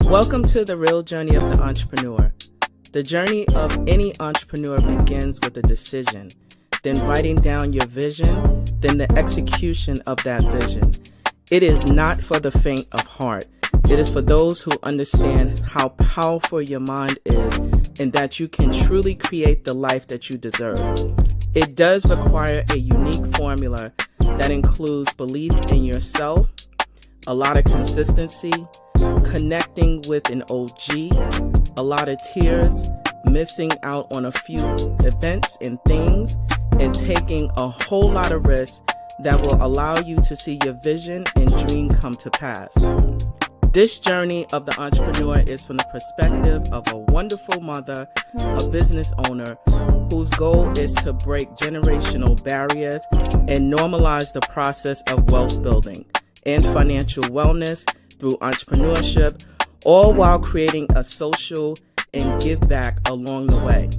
Welcome to the real journey of the entrepreneur. The journey of any entrepreneur begins with a decision, then writing down your vision, then the execution of that vision. It is not for the faint of heart. It is for those who understand how powerful your mind is and that you can truly create the life that you deserve. It does require a unique formula that includes belief in yourself, a lot of consistency, connecting with an OG, a lot of tears, missing out on a few events and things, and taking a whole lot of risks that will allow you to see your vision and dream come to pass. This journey of the entrepreneur is from the perspective of a wonderful mother, a business owner, whose goal is to break generational barriers and normalize the process of wealth building and financial wellness through entrepreneurship, all while creating a social and give back along the way.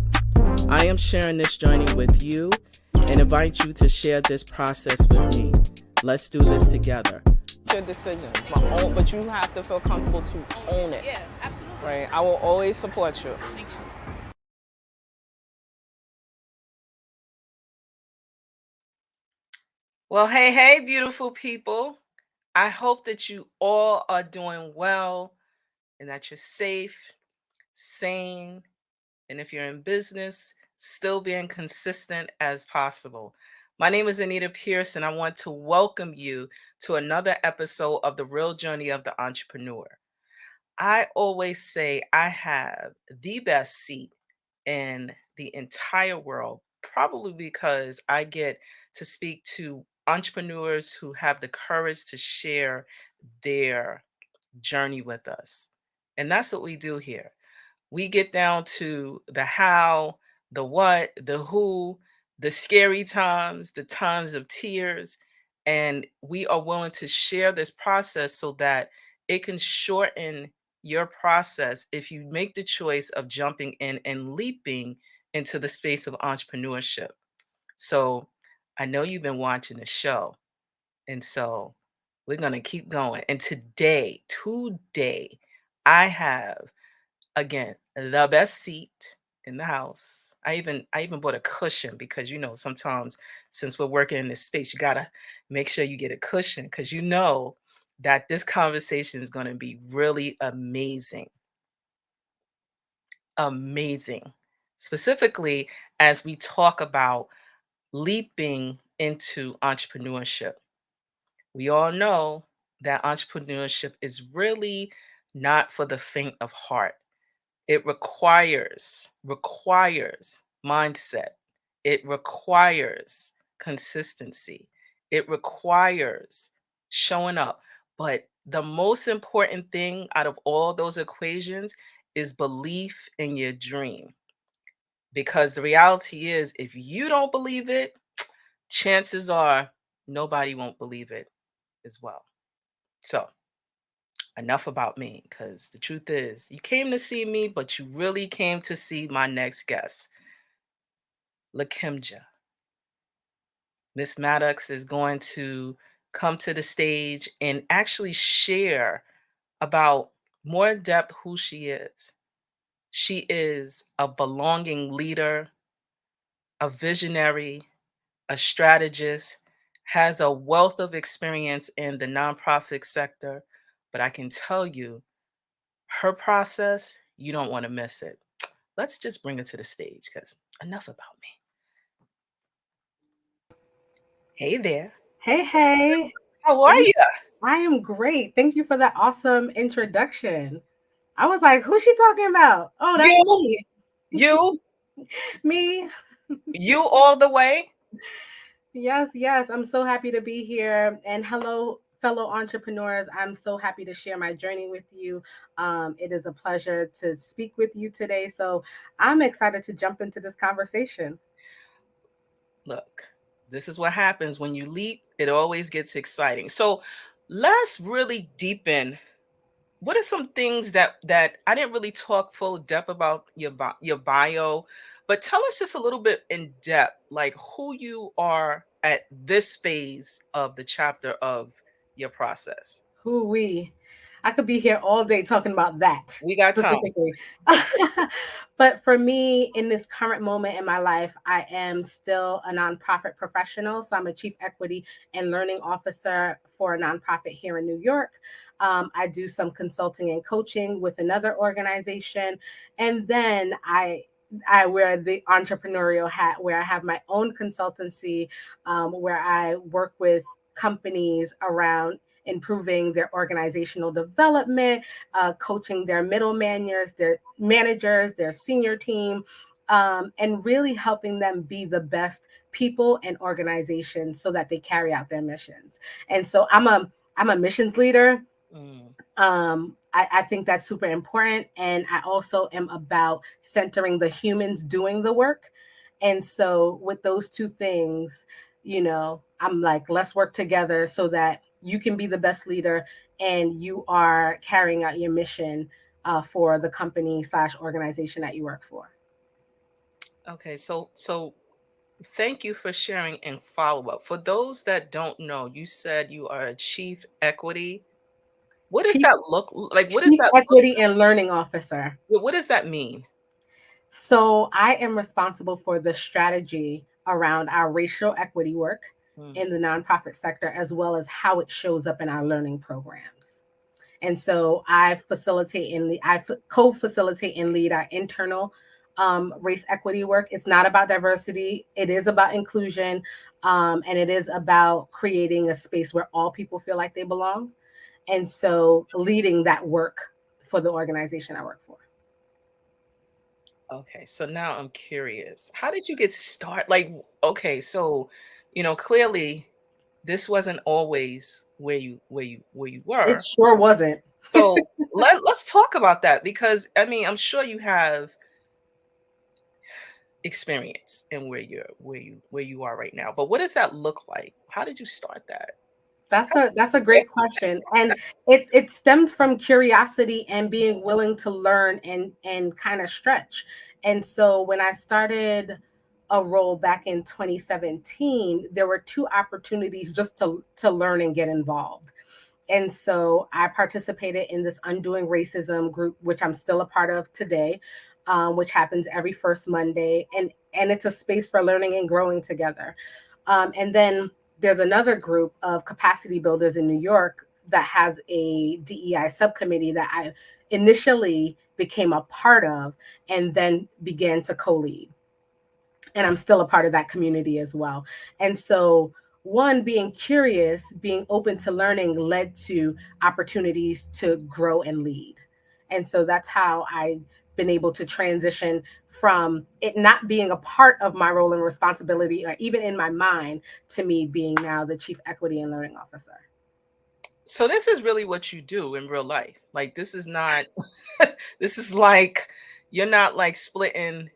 I am sharing this journey with you and invite you to share this process with me. Let's do this together. Your decisions, but you have to feel comfortable to own it. Yeah, absolutely. Right? I will always support you. Thank you. Well, hey, beautiful people. I hope that you all are doing well and that you're safe, sane, and if you're in business, still being consistent as possible. My name is Anita Pierce, and I want to welcome you to another episode of The Real Journey of the Entrepreneur. I always say I have the best seat in the entire world, probably because I get to speak to entrepreneurs who have the courage to share their journey with us. And that's what we do here. We get down to the how, the what, the who, the scary times, the times of tears, and we are willing to share this process so that it can shorten your process if you make the choice of jumping in and leaping into the space of entrepreneurship. So I know you've been watching the show, and so we're going to keep going. And today, I have again, the best seat in the house. I even bought a cushion because sometimes since we're working in this space, you gotta make sure you get a cushion because you know that this conversation is gonna be really amazing. Amazing. Specifically as we talk about leaping into entrepreneurship. We all know that entrepreneurship is really not for the faint of heart. It requires mindset. It requires consistency. It requires showing up. But the most important thing out of all those equations is belief in your dream. Because the reality is, if you don't believe it, chances are nobody won't believe it as well. So, enough about me, because the truth is, you came to see me, but you really came to see my next guest, Lakimja. Miss Mattocks is going to come to the stage and actually share about more in depth who she is. She is a belonging leader, a visionary, a strategist, has a wealth of experience in the nonprofit sector, but I can tell you, her process, you don't want to miss it. Let's just bring her to the stage because enough about me. Hey there. Hey. How are you? I am great. Thank you for that awesome introduction. I was like, who's she talking about? Oh, that's me. You? Me. You all the way? Yes. I'm so happy to be here. And hello, fellow entrepreneurs. I'm so happy to share my journey with you. It is a pleasure to speak with you today. So I'm excited to jump into this conversation. Look, this is what happens when you leap. It always gets exciting. So let's really deepen. What are some things that I didn't really talk full depth about your bio, but tell us just a little bit in depth, like who you are at this phase of the chapter of your process. Who we? I could be here all day talking about that We got time. specifically. But for me, in this current moment in my life, I am still a nonprofit professional. So I'm a chief equity and learning officer for a nonprofit here in New York. I do some consulting and coaching with another organization. And then I wear the entrepreneurial hat where I have my own consultancy, where I work with companies around improving their organizational development, coaching their managers, their senior team, and really helping them be the best people and organizations so that they carry out their missions. And so I'm a missions leader. Mm. I think that's super important. And I also am about centering the humans doing the work. And so, with those two things, I'm like, let's work together so that you can be the best leader and you are carrying out your mission for the company/organization that you work for. Okay, so thank you for sharing and follow up. For those that don't know, you said you are a chief equity. What does Chief, that look like? What does Chief that look Equity and Learning Officer. what does that mean? So I am responsible for the strategy around our racial equity work Mm. in the nonprofit sector, as well as how it shows up in our learning programs. And so I co-facilitate and lead our internal race equity work. It's not about diversity; it is about inclusion, and it is about creating a space where all people feel like they belong. And so, leading that work for the organization I work for. Okay, so now I'm curious. How did you get started? Like, okay, so clearly this wasn't always where you It were. sure wasn't. So let's talk about that because I mean, I'm sure you have experience in where you are right now. But what does that look like? How did you start that? That's a great question, and it stemmed from curiosity and being willing to learn and kind of stretch. And so when I started a role back in 2017, there were two opportunities just to learn and get involved. And so I participated in this Undoing Racism group, which I'm still a part of today, which happens every first Monday, and it's a space for learning and growing together. And then there's another group of capacity builders in New York that has a DEI subcommittee that I initially became a part of and then began to co-lead. And I'm still a part of that community as well. And so, one, being curious, being open to learning led to opportunities to grow and lead. And so that's how I've been able to transition from it not being a part of my role and responsibility, or even in my mind, to me being now the Chief Equity and Learning Officer. So this is really what you do in real life. Like this is not this is like you're not like splitting,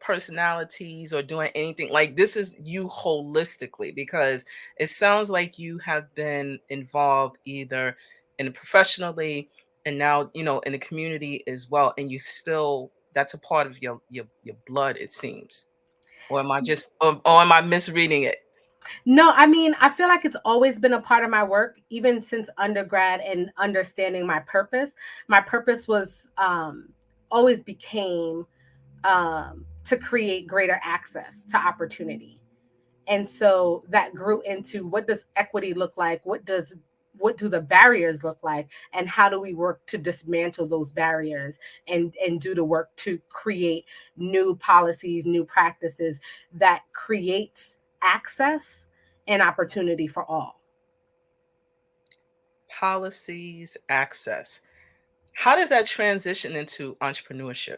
personalities or doing anything. Like this is you holistically because it sounds like you have been involved either in professionally and now, in the community as well and you still that's a part of your blood it seems. Or am I just or am I misreading it? No, I mean, I feel like it's always been a part of my work, even since undergrad and understanding my purpose. My purpose was always became to create greater access to opportunity. And so that grew into what does equity look like? What do the barriers look like? And how do we work to dismantle those barriers and do the work to create new policies, new practices that creates access and opportunity for all? Policies, access. How does that transition into entrepreneurship?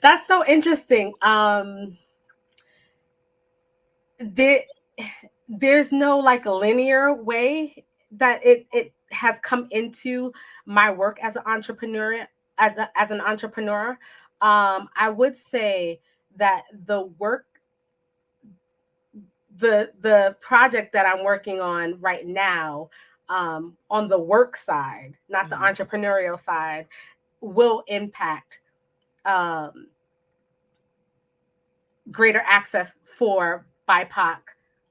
That's so interesting. There, there's no like linear way that it has come into my work as an entrepreneur as an entrepreneur. I would say that the project that I'm working on right now, on the work side, not the Mhm. entrepreneurial side, will impact um, greater access for BIPOC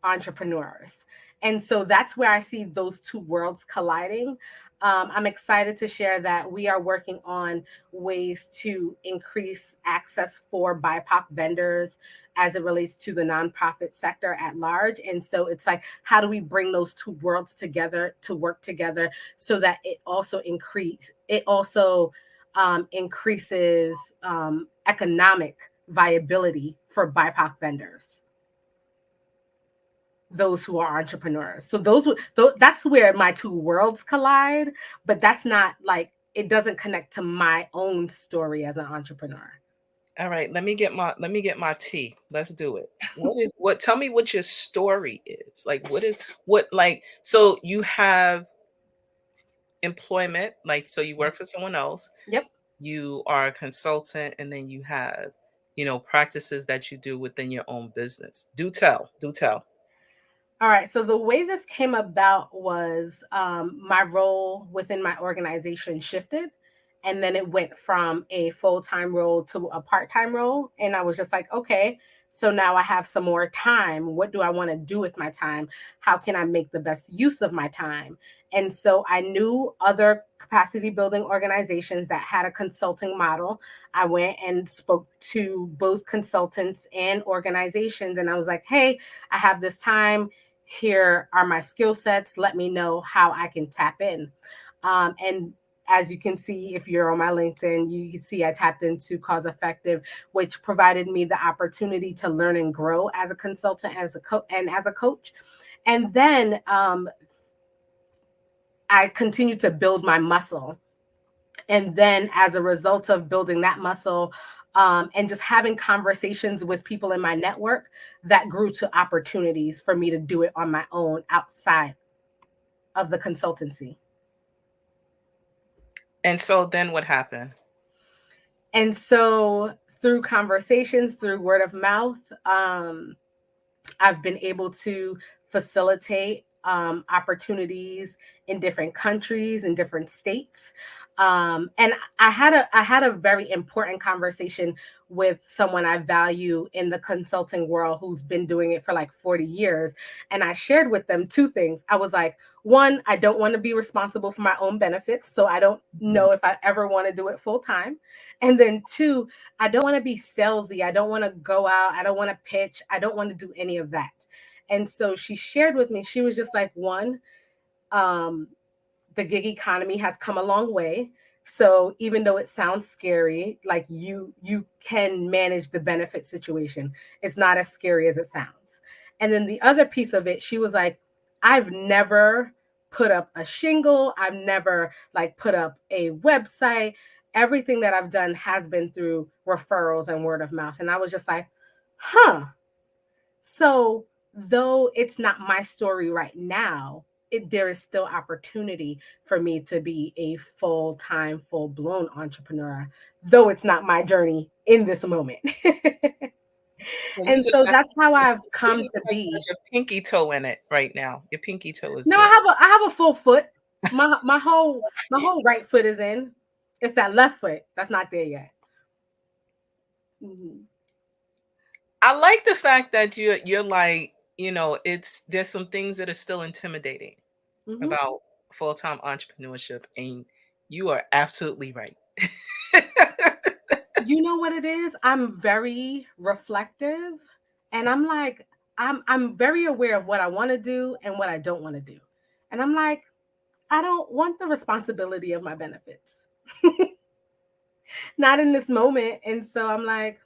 entrepreneurs. And so that's where I see those two worlds colliding. I'm excited to share that we are working on ways to increase access for BIPOC vendors as it relates to the nonprofit sector at large. And so it's like, how do we bring those two worlds together to work together so that it also increases economic viability for BIPOC vendors, those who are entrepreneurs. So that's where my two worlds collide, but that's not like, it doesn't connect to my own story as an entrepreneur. All right, let me get my tea. Let's do it. Tell me what your story is. Like so you have employment, like so you work for someone else, Yep. you are a consultant, and then you have, practices that you do within your own business. Do tell. Do tell. All right. So the way this came about was my role within my organization shifted. And then it went from a full-time role to a part-time role. And I was just like, okay, so now I have some more time. What do I want to do with my time? How can I make the best use of my time? And so I knew other capacity building organizations that had a consulting model. I went and spoke to both consultants and organizations. And I was like, hey, I have this time. Here are my skill sets. Let me know how I can tap in. And as you can see, if you're on my LinkedIn, you can see I tapped into Cause Effective, which provided me the opportunity to learn and grow as a consultant, as a coach. And then I continued to build my muscle. And then as a result of building that muscle, and just having conversations with people in my network, that grew to opportunities for me to do it on my own outside of the consultancy. And so then what happened? And so through conversations, through word of mouth, I've been able to facilitate opportunities in different countries, in different states. And I had a very important conversation with someone I value in the consulting world who's been doing it for like 40 years. And I shared with them two things. I was like, one, I don't want to be responsible for my own benefits. So I don't know if I ever want to do it full time. And then two, I don't want to be salesy. I don't want to go out. I don't want to pitch. I don't want to do any of that. And so she shared with me, she was just like, one, the gig economy has come a long way. So even though it sounds scary, like you can manage the benefit situation. It's not as scary as it sounds. And then the other piece of it, she was like, I've never put up a shingle. I've never like put up a website. Everything that I've done has been through referrals and word of mouth. And I was just like, huh. So though it's not my story right now, there is still opportunity for me to be a full-time, full-blown entrepreneur, though it's not my journey in this moment. And so that's how I've come to be. Your pinky toe in it right now. Your pinky toe is No, there. I have a full foot. My whole right foot is in. It's that left foot that's not there yet. Mm-hmm. I like the fact that you're like, there's some things that are still intimidating about full-time entrepreneurship, and you are absolutely right. You know what it is? I'm very reflective, and I'm like, I'm very aware of what I want to do and what I don't want to do. And I'm like, I don't want the responsibility of my benefits. Not in this moment. And so I'm like,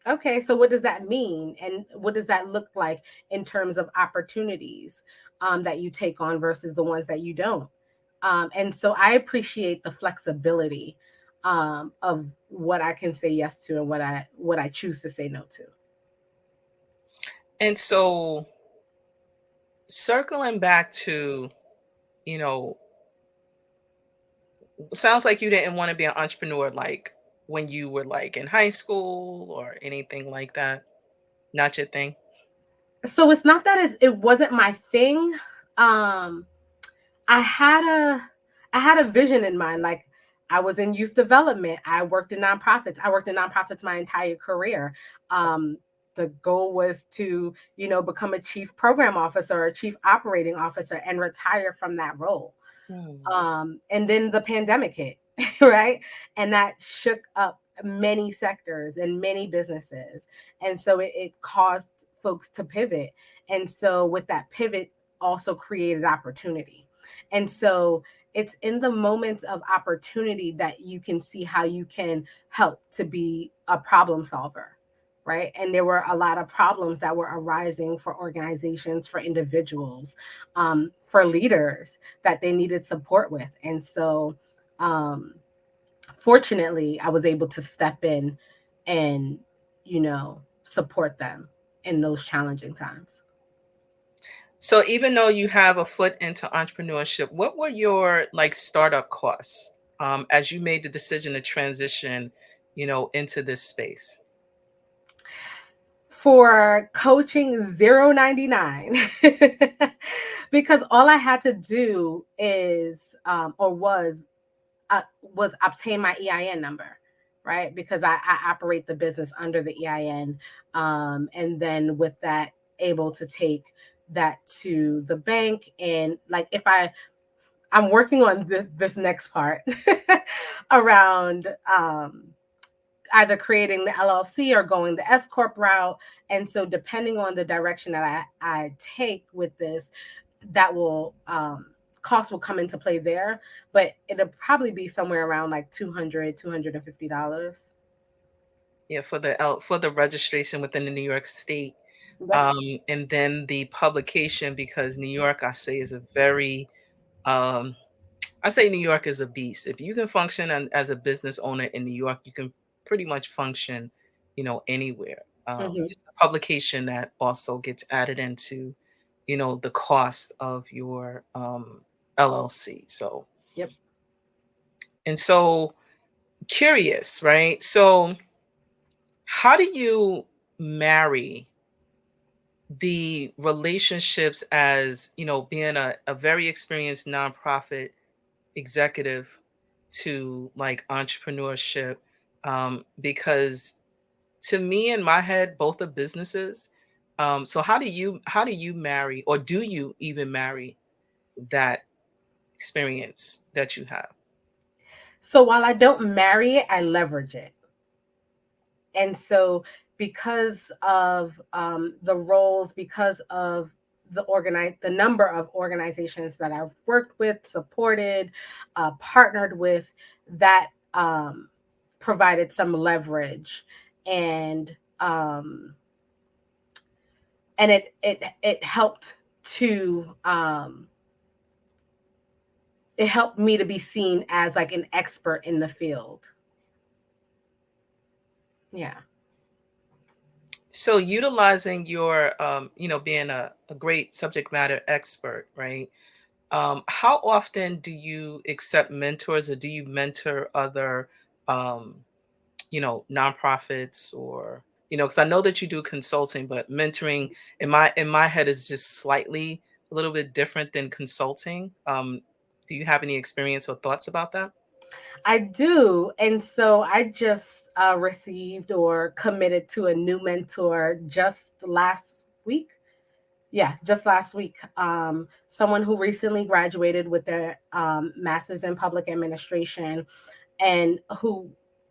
okay, so what does that mean? And what does that look like in terms of opportunities that you take on versus the ones that you don't? And so I appreciate the flexibility of what I can say yes to and what I choose to say no to. And so circling back to, sounds like you didn't want to be an entrepreneur like when you were like in high school or anything like that. Not your thing. So it's not that it wasn't my thing. I had a vision in mind. Like I was in youth development. I worked in nonprofits. I worked in nonprofits my entire career. the goal was to, become a chief program officer or a chief operating officer and retire from that role. Hmm. And then the pandemic hit, right? And that shook up many sectors and many businesses. And so it caused folks to pivot. And so with that pivot also created opportunity. And so it's in the moments of opportunity that you can see how you can help to be a problem solver, right? And there were a lot of problems that were arising for organizations, for individuals, for leaders that they needed support with. And so, um, fortunately, I was able to step in and, support them in those challenging times. So even though you have a foot into entrepreneurship, what were your like startup costs as you made the decision to transition, into this space? For coaching, 0.99, because all I had to do is was obtain my EIN number, right? Because I operate the business under the EIN, and then with that, able to take that to the bank. And like if I'm working on this next part around either creating the LLC or going the S corp route. And so depending on the direction that I take with this, that will cost will come into play there, but it'll probably be somewhere around like $250. Yeah, for the registration within the New York State, Yep. and then the publication because New York, I say, is a very um, I say New York is a beast. If you can function as a business owner in New York, you can pretty much function, anywhere. Hmm. It's the publication that also gets added into, the cost of your LLC. So, Yep. and so curious, right? So, how do you marry the relationships as, being a very experienced nonprofit executive to like entrepreneurship, because to me in my head both are businesses. So how do you marry, or do you even marry that experience that you have? So while I don't marry it, I leverage it. And so because of the roles, because of the number of organizations that I've worked with, supported, partnered with, that provided some leverage. And um, and it helped to it helped me to be seen as like an expert in the field. Yeah. So utilizing your being a great subject matter expert, right? How often do you accept mentors, or do you mentor other um, nonprofits, or because I know that you do consulting, but mentoring in my head is just slightly a little bit different than consulting. Do you have any experience or thoughts about that? I do. And so I just received or committed to a new mentor just last week. Yeah, just last week. Someone who recently graduated with their master's in public administration and who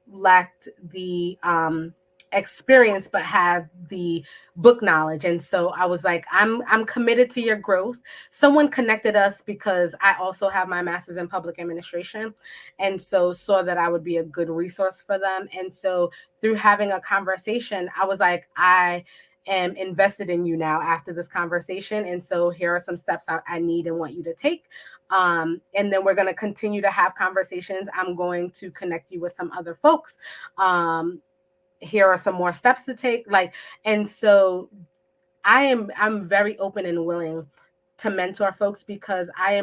lacked the experience but have the book knowledge. And so I was like, I'm committed to your growth. Someone connected us because I also have my master's in public administration, and so saw that I would be a good resource for them. And so through having a conversation, I was like, I am invested in you now after this conversation, and so here are some steps I need and want you to take. And then we're going to continue to have conversations. I'm going to connect you with some other folks. Here are some more steps to take. Like, and so I'm very open and willing to mentor folks because I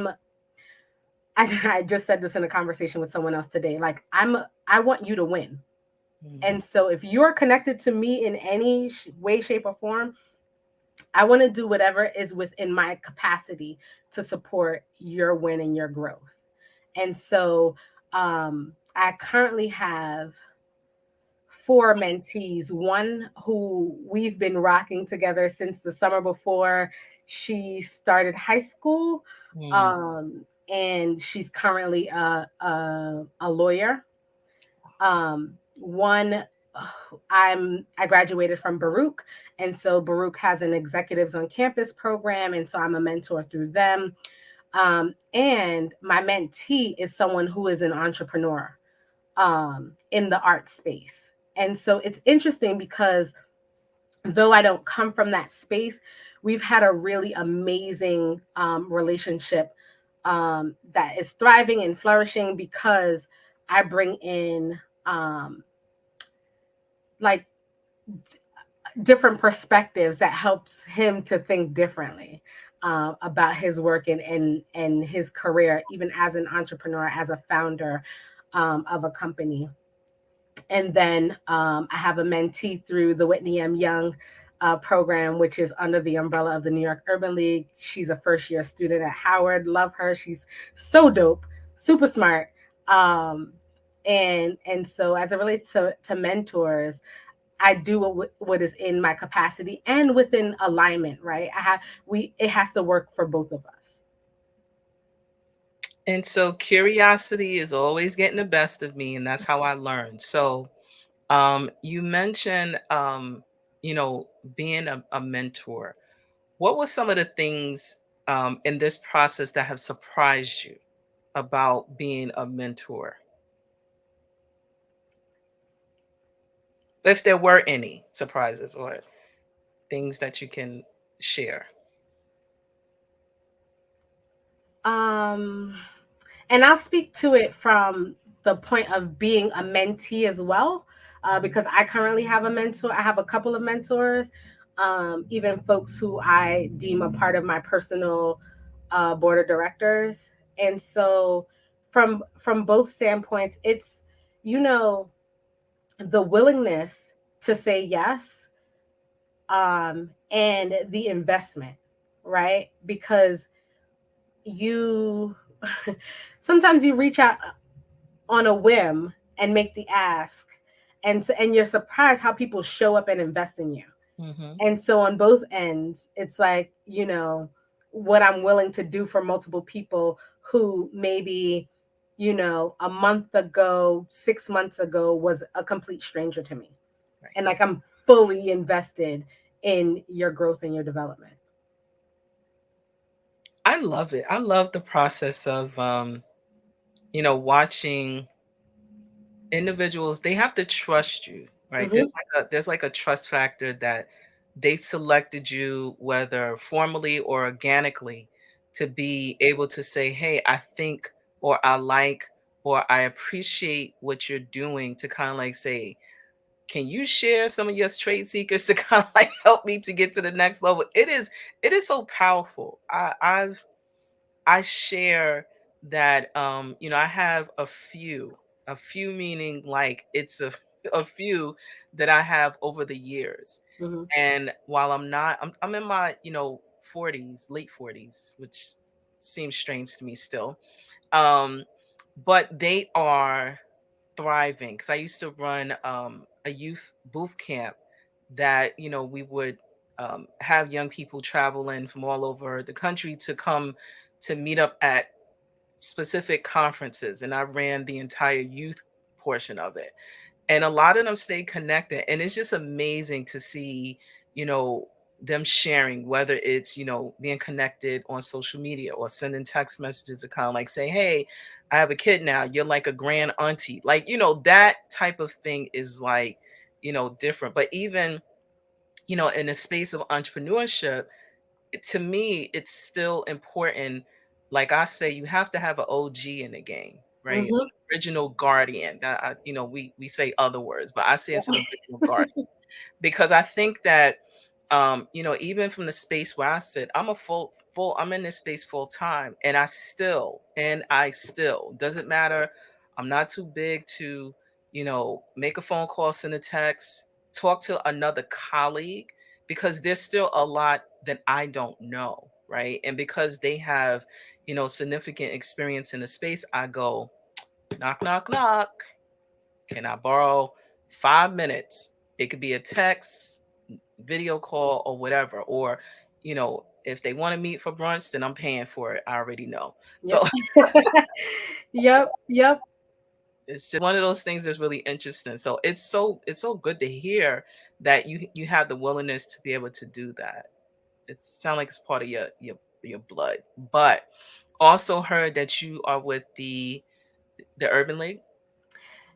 just said this in a conversation with someone else today. Like, I want you to win. Mm. And so if you're connected to me in any way, shape, or form, I want to do whatever is within my capacity to support your win and your growth. And so I currently have four mentees. One who we've been rocking together since the summer before she started high school. Mm. And she's currently a lawyer. One, I graduated from Baruch, and so Baruch has an executives on campus program, and so I'm a mentor through them. And my mentee is someone who is an entrepreneur in the art space. And so it's interesting because though I don't come from that space, we've had a really amazing relationship that is thriving and flourishing because I bring in like different perspectives that helps him to think differently about his work and his career, even as an entrepreneur, as a founder of a company. And then I have a mentee through the Whitney M. Young program, which is under the umbrella of the New York Urban League. She's a first year student at Howard. Love her. She's so dope, super smart. Um, and so as it relates to mentors, I do what is in my capacity and within alignment, right? It has to work for both of us. And so curiosity is always getting the best of me, and that's how I learn. So you mentioned you know, being a mentor. What were some of the things in this process that have surprised you about being a mentor? If there were any surprises or things that you can share. Um, and I'll speak to it from the point of being a mentee as well, Mhm. because I currently have a mentor. I have a couple of mentors, even folks who I deem a part of my personal board of directors. And so, from both standpoints, it's you know the willingness to say yes, and the investment, right? Because you sometimes you reach out on a whim and make the ask, and you're surprised how people show up and invest in you. Mhm. And so on both ends, it's like, what I'm willing to do for multiple people who maybe, a month ago, 6 months ago was a complete stranger to me. Right. And like I'm fully invested in your growth and your development. I love it. I love the process of you know, watching individuals. They have to trust you, right? Hmm. There's like a trust factor that they selected you, whether formally or organically, to be able to say, hey, I think, or I like, or I appreciate what you're doing, to kind of like say, can you share some of your trade secrets to kind of like help me to get to the next level? It is so powerful. I share that you know, I have a few meaning like it's a few that I have over the years. Hmm. And while I'm in my, you know, 40s, late 40s, which seems strange to me still. Um but they are thriving because I used to run a youth boot camp that, you know, we would have young people travel in from all over the country to come to meet up at specific conferences, and I ran the entire youth portion of it. And a lot of them stay connected, and it's just amazing to see, you know, them sharing, whether it's, you know, being connected on social media or sending text messages to kind of like say, hey, I have a kid now, you're like a grand auntie, like, you know, that type of thing is like, you know, different. But even, you know, in the space of entrepreneurship, to me, it's still important. Like I say, you have to have an OG in the game, right? Hmm. Original guardian. You know, we say other words, but I say it's an original guardian because I think that you know, even from the space where I sit, I'm a I'm in this space full time, and I still doesn't matter. I'm not too big to, you know, make a phone call, send a text, talk to another colleague, because there's still a lot that I don't know, right? And because they have, you know, significant experience in the space, I go knock knock knock, can I borrow 5 minutes. It could be a text, video call, or whatever. Or, if they want to meet for brunch, then I'm paying for it. I already know. Yep. So Yep. Yep. it's just one of those things that's really interesting. So it's so good to hear that you have the willingness to be able to do that. It sounds like it's part of your blood. But also heard that you are with the Urban League.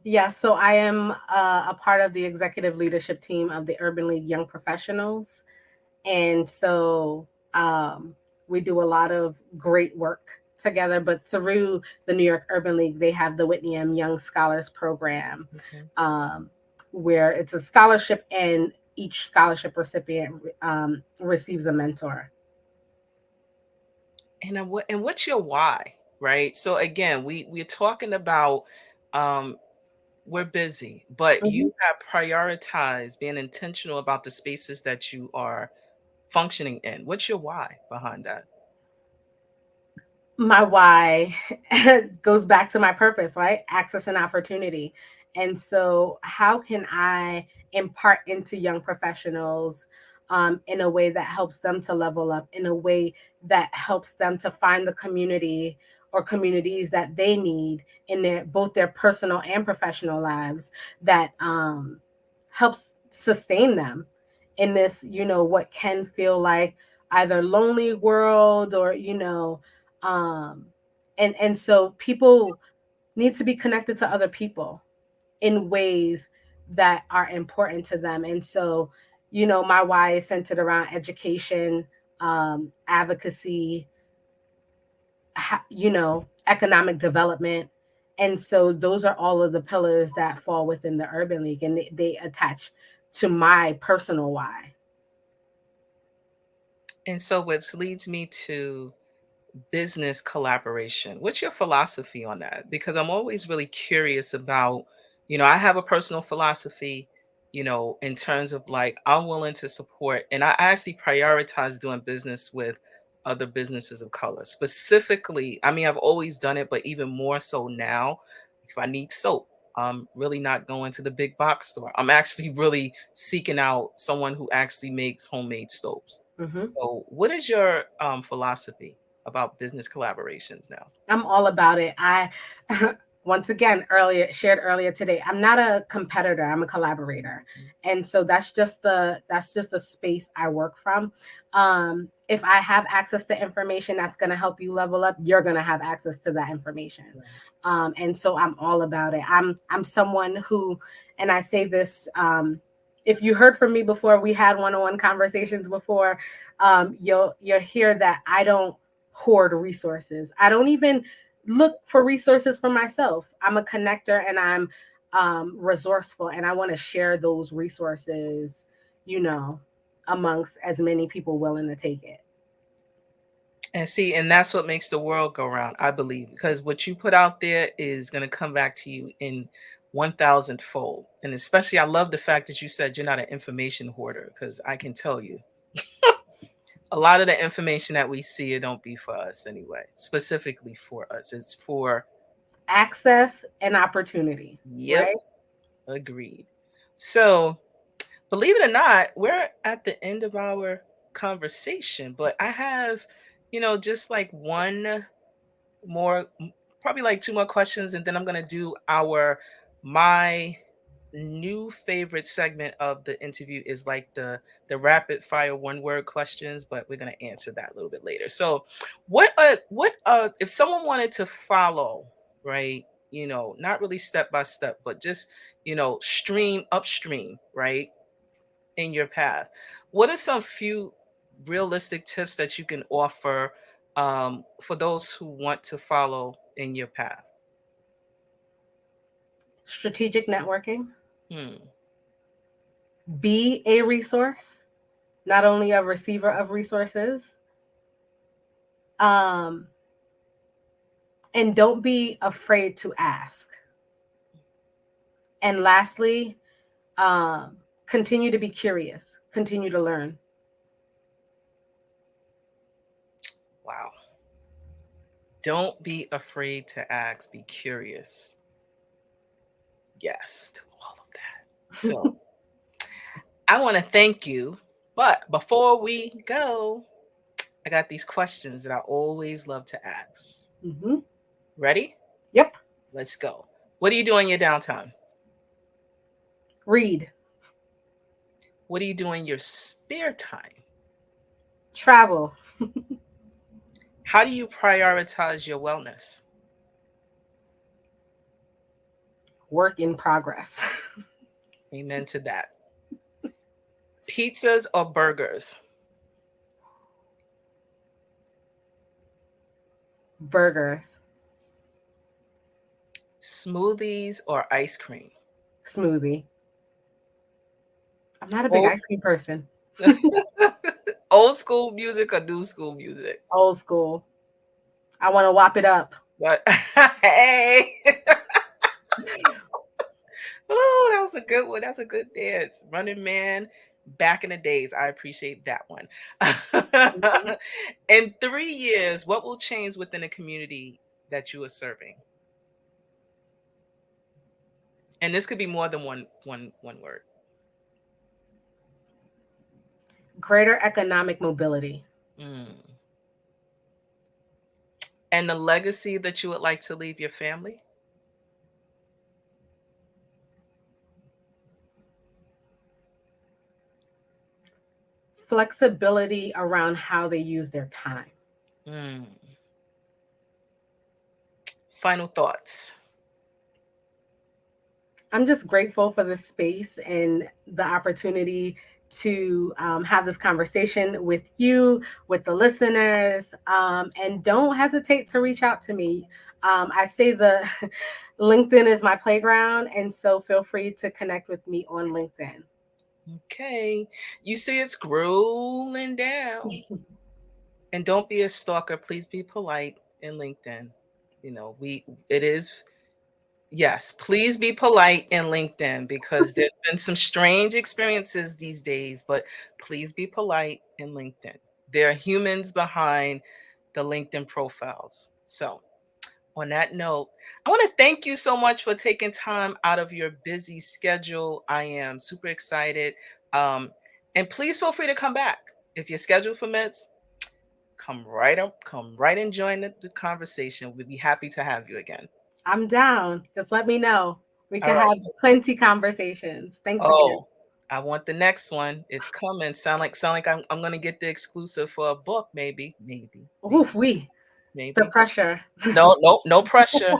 Yeah, so I am a part of the executive leadership team of the Urban League Young Professionals. And so we do a lot of great work together. But through the New York Urban League, they have the Whitney M. Young Scholars Program, Okay. um, where it's a scholarship and each scholarship recipient receives a mentor. And what's your why, right? So again, we're talking about um we're busy, but Mhm. you have prioritized being intentional about the spaces that you are functioning in. What's your why behind that? My why goes back to my purpose, right? Access and opportunity. And so, how can I impart into young professionals in a way that helps them to level up, in a way that helps them to find the community or communities that they need in their both their personal and professional lives that helps sustain them in this, what can feel like either lonely world or um and so people need to be connected to other people in ways that are important to them. And so, my why is centered around education, advocacy, economic development. And so those are all of the pillars that fall within the Urban League, and they attach to my personal why. And so which leads me to business collaboration. What's your philosophy on that? Because I'm always really curious about, I have a personal philosophy, in terms of like I'm willing to support and I actually prioritize doing business with other businesses of color. Specifically, I mean, I've always done it, but even more so now, if I need soap, I'm really not going to the big box store. I'm actually really seeking out someone who actually makes homemade soaps. Hmm. So, what is your philosophy about business collaborations now? I'm all about it. I once again earlier shared earlier today, I'm not a competitor, I'm a collaborator. Mhm. And so that's just the space I work from. If I have access to information that's going to help you level up, you're going to have access to that information. Right. And so I'm all about it. I'm someone who, and I say this, if you heard from me before, we had one-on-one conversations before, you'll hear that I don't hoard resources. I don't even look for resources for myself. I'm a connector, and I'm resourceful, and I want to share those resources, you know, amongst as many people willing to take it. And see, and that's what makes the world go round, I believe, because what you put out there is going to come back to you in 1,000 fold. And especially, I love the fact that you said you're not an information hoarder, because I can tell you a lot of the information that we see, it don't be for us anyway, specifically for us. It's for, Access and opportunity, yep, right? agreed. So, believe it or not, we're at the end of our conversation, but I have, just like one more, probably like two more questions, and then I'm gonna do my new favorite segment of the interview is like the rapid fire one word questions, but we're gonna answer that a little bit later. So, what if someone wanted to follow, right? Not really step by step, but just stream upstream, right, in your path. What are some few realistic tips that you can offer for those who want to follow in your path? Strategic networking, Hmm. be a resource, not only a receiver of resources. Um, and don't be afraid to ask. And lastly, um, continue to be curious, continue to learn. Wow. Don't be afraid to ask. Be curious. Yes to all of that. So I want to thank you. But before we go, I got these questions that I always love to ask. Hmm. Ready? Yep. Let's go. What do you do in your downtime? Read. What do you do in your spare time? Travel. How do you prioritize your wellness? Work in progress. Amen to that. Pizzas or burgers? Burgers. Smoothies or ice cream? Smoothie. I'm not a big Old, ice cream person. old school music or new school music? Old school. I want to whop it up. But hey, oh, that was a good one. That's a good dance. Running Man, back in the days. I appreciate that one. Mhm. In 3 years, what will change within the community that you are serving? And this could be more than one word. Greater economic mobility. Mm. And the legacy that you would like to leave your family? Flexibility around how they use their time. Mm. Final thoughts. I'm just grateful for the space and the opportunity to have this conversation with you, with the listeners, and don't hesitate to reach out to me. I say the LinkedIn is my playground, and so feel free to connect with me on LinkedIn. Okay. You see it scrolling down. And don't be a stalker. Please be polite in LinkedIn. It is, yes, please be polite in LinkedIn because there's been some strange experiences these days, but please be polite in LinkedIn. There are humans behind the LinkedIn profiles. So, on that note, I want to thank you so much for taking time out of your busy schedule. I am super excited. Um, and please feel free to come back if your schedule permits. Come right up, come right and join the conversation. We'd be happy to have you again. I'm down. Just let me know. We All can right. have plenty conversations. Thanks again. Oh, I want the next one. It's coming. Sound like I'm gonna get the exclusive for a book, Ooh, the maybe. pressure. No pressure.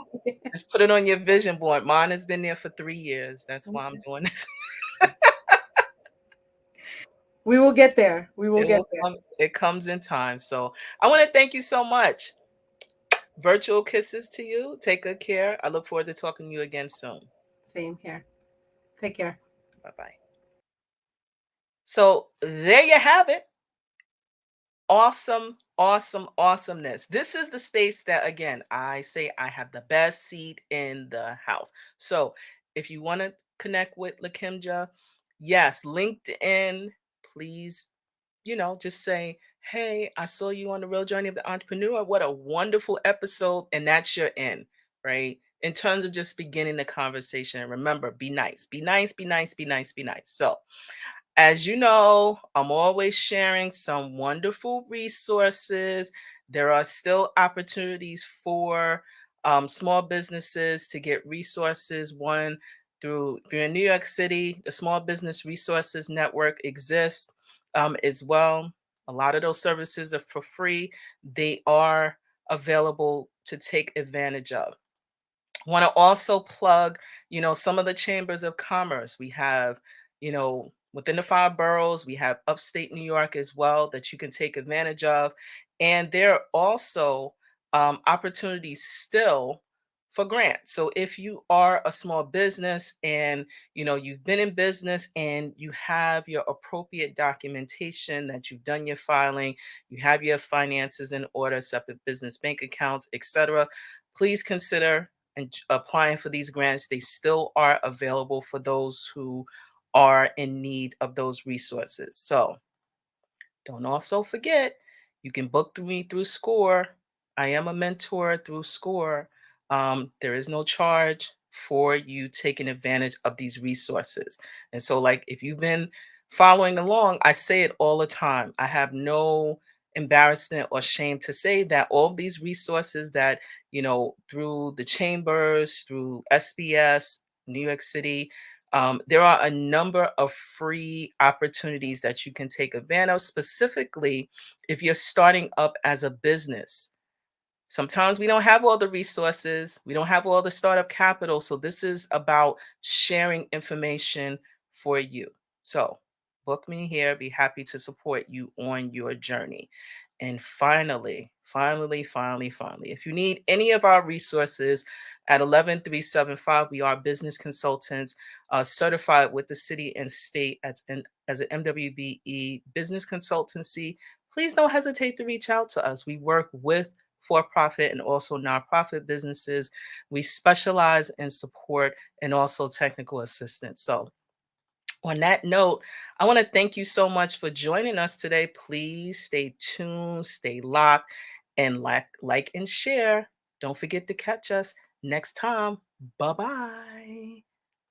Just put it on your vision board. Mine has been there for 3 years. That's why I'm doing this. We will get there. We will It get will there. come. It comes in time. So I want to thank you so much. Virtual kisses to you. Take good care. I look forward to talking to you again soon. Same here. Take care. Bye bye. So there you have it. Awesome, awesome, awesomeness. This is the space that, again, I say I have the best seat in the house. So if you want to connect with Lakimja, yes, LinkedIn, please, just say, hey, I saw you on the Real Journey of the Entrepreneur. What a wonderful episode. And that's your end, right? In terms of just beginning the conversation. And remember, be nice, be nice, be nice, be nice, be nice. So, as you know, I'm always sharing some wonderful resources. There are still opportunities for small businesses to get resources. One, if you're in New York City, the Small Business Resources Network exists as well. A lot of those services are for free. They are available to take advantage of. Want to also plug, some of the chambers of commerce. We have, within the 5 boroughs, we have upstate New York as well that you can take advantage of. And there are also opportunities still for grants. So if you are a small business and you've been in business and you have your appropriate documentation that you've done your filing, you have your finances in order, separate business bank accounts, etc., please consider and applying for these grants. They still are available for those who are in need of those resources. So don't also forget, you can book through me through SCORE. I am a mentor through SCORE. There is no charge for you taking advantage of these resources. And so, like, if you've been following along, I say it all the time. I have no embarrassment or shame to say that all these resources that, through the chambers, through SBS, New York City, there are a number of free opportunities that you can take advantage of, specifically if you're starting up as a business. Sometimes we don't have all the resources, we don't have all the startup capital. So, this is about sharing information for you. So, book me here, be happy to support you on your journey. And finally, if you need any of our resources at 11375, we are business consultants certified with the city and state as an MWBE business consultancy. Please don't hesitate to reach out to us. We work with for profit and also nonprofit businesses. We specialize in support and also technical assistance. So, on that note, I want to thank you so much for joining us today. Please stay tuned, stay locked, and like and share. Don't forget to catch us next time. Bye bye.